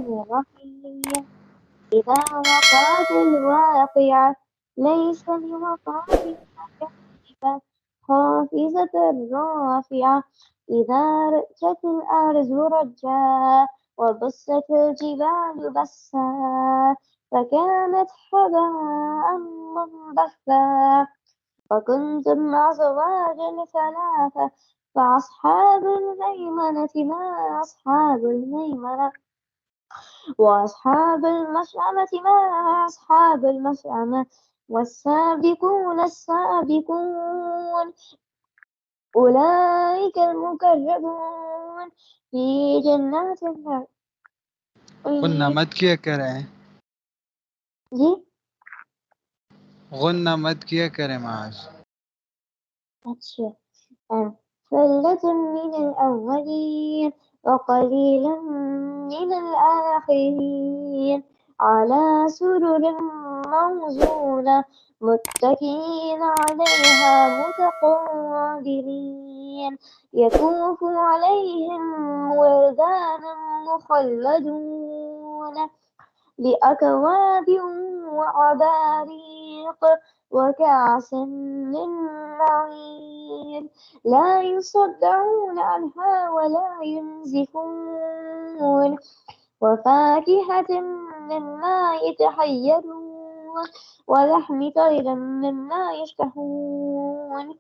الرحمن الرحيم. إذا وقعت الواقعة ليس لوقعتها كاذبة خافضة رافعة. إذا رجت الأرض رجا وبست الجبال بسا فكانت هباء منبثا. وكنتم أزواجا ثلاثة فأصحاب الميمنة ما أصحاب الميمنة وأصحاب المشأمة ما أصحاب المشأمة. والسابقون السابقون أولئك المقربون في جنات النعيم. غنة मत किया करें जी غنة मत किया करें माज अच्छा ثلة من الأولين وقليل من الآخرين على سرر موزونة متكئين عليها متقابلين يطوف عليهم ولدان مخلدون بأكواب وأباريق وكأس من معين لا يصدعون عنها ولا ينزفون وفاكهة مما يتحيرون ولحم طير مما يشتهون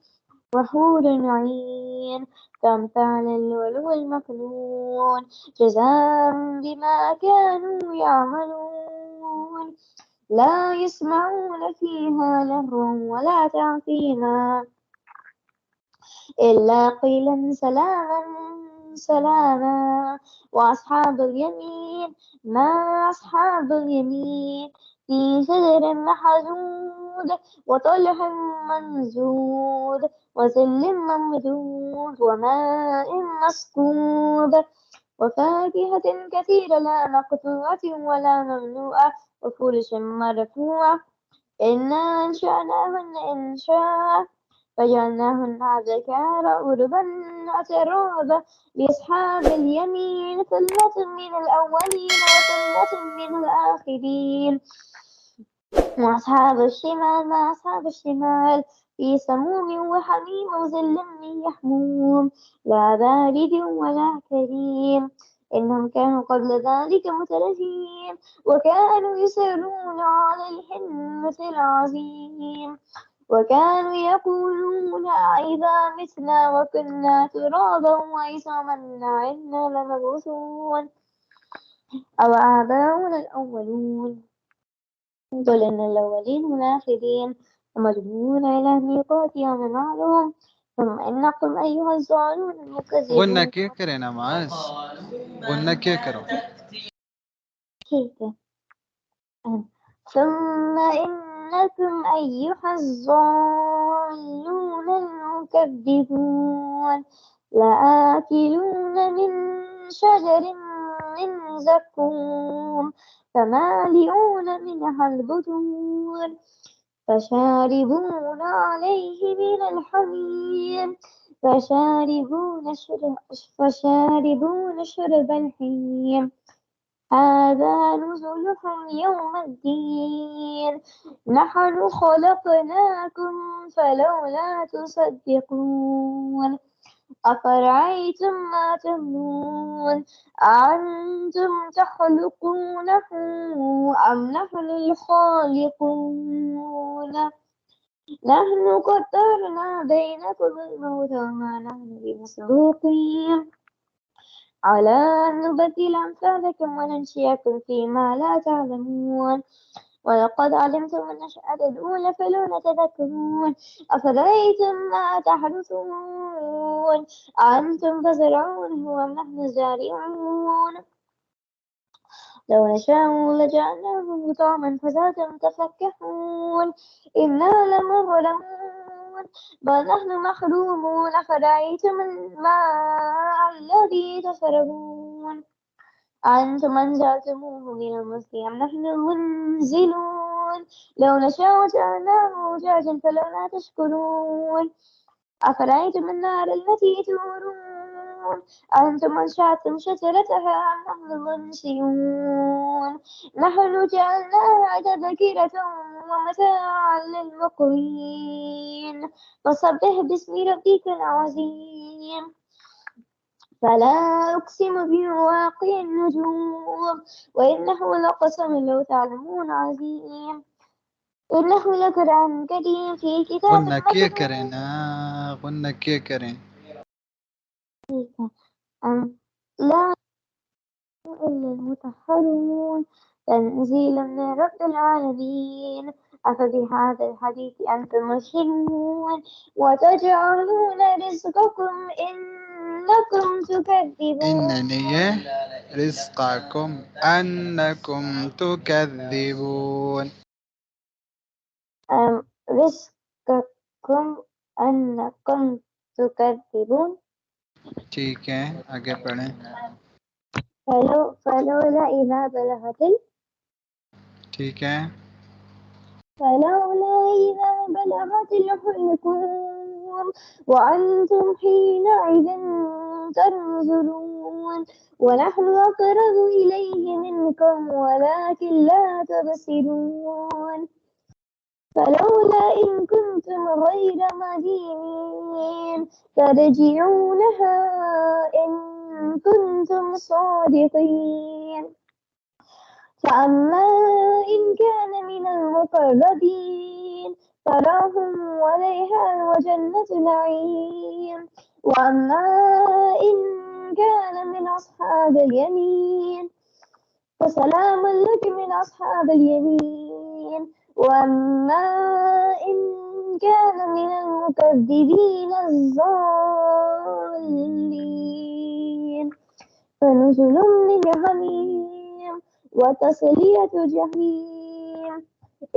وحور عين كأمثال اللؤلؤ المكنون جزاء بما كانوا يعملون لا يسمعون فيها لغوا ولا تأثيما إلا قيلا سلاما سلاما. وأصحاب اليمين ما أصحاب اليمين في سدر محدود وطلح منزود وظل ممدود وماء مسكوب وفاكهة كثيرة لا مقطوعة ولا ممنوعة وفرش مرفوعة إنا أنشأناهن إنشاء فجعلناهن أبكارا عربا أترابا لأصحاب اليمين ثلة من الأولين وثلة من الآخرين. وأصحاب الشمال ما أصحاب الشمال في سموم وحميم وظل من يحموم لا بارد ولا كريم إنهم كانوا قبل ذلك مترفين وكانوا يصرون على الحنث العظيم وكانوا يقولون أإذا متنا وكنا ترابا وعظاما أإنا لمبعوثون أو آباؤنا الأولون قل إن الأولين والآخرين ومجموعون إلى ميقات يوم معلوم ثم إنكم أيها الضالون غنة المكذبون. किया करें नमाज غنة किया करो كيف ثم إنكم أيها الضالون المكذبون لآكلون من شجر من زقوم فمالئون منها البطون فشاربون عليه من الحميم فشاربون شرب الحميم هذا نزلهم يوم الدين نحن خلقناكم فلولا تصدقون أفرأيتم ما تمنون أأنتم تخلقونه أم نحن الخالقون نحن قدرنا بينكم الموت وما نحن بمسبوقين على أن نبدل أمثالكم وننشئكم فيما لا تعلمون ولقد علمتم النشأة الأولى فلولا تذكرون أفرأيتم ما تحرثون أأنتم تزرعونه أم نحن الزارعون لو نشاء لجعلناه طعما فزادا تفكهون إنا لمغرمون بل نحن محرومون أفرأيتم الماء الذي تشربون أنتم أنزلتموه من المزن أم نحن المنزلون لو نشاء جعلناه أجاجا فلولا تشكرون أفرأيتم النار التي تورون أأنتم أنشأتم شجرتها أم نحن المنشئون نحن جعلناها تذكرة ومتاعا للمقوين فسبح باسم ربك العظيم فلا أقسم بمواقع النجوم وإنه لقسم لو تعلمون عظيم إنه لقرآن كريم في كتاب गुन्ना किए مكنون करें ना गुन्ना किए करें لا إلا المطهرون تنزيل من رب العالمين أفبهذا الحديث أنتم مدهنون وتجعلون رزقكم إنكم تكذبون إنني رزقكم أنكم تكذبون رزقكم أنكم تكذبون ठीक है आगे पढ़ें فلولا إذا بلغت ठीक है فلولا إذا بلغت الحلقوم وأنتم حينئذ تنظرون ونحن أقرب إليه منكم ولكن لا تبصرون فلولا إن كنتم غير مدينين ترجعونها إن كنتم صادقين فأما إن كان من المقربين فروح وريحان وجنة نعيم وأما إن كان من أصحاب اليمين فسلام لك من أصحاب اليمين وأما إن كان من المكذبين الضالين فنزل من حميم وتصلية جحيم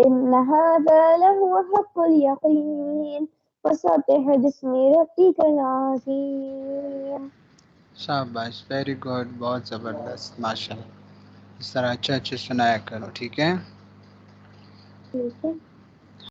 إن هذا لهو حق اليقين فسبح باسم ربك العظيم शाबाश वेरी गुड बहुत ज़बरदस्त माशाल्लाह इस तरह अच्छे अच्छे सुनाया करो ठीक है ठीक है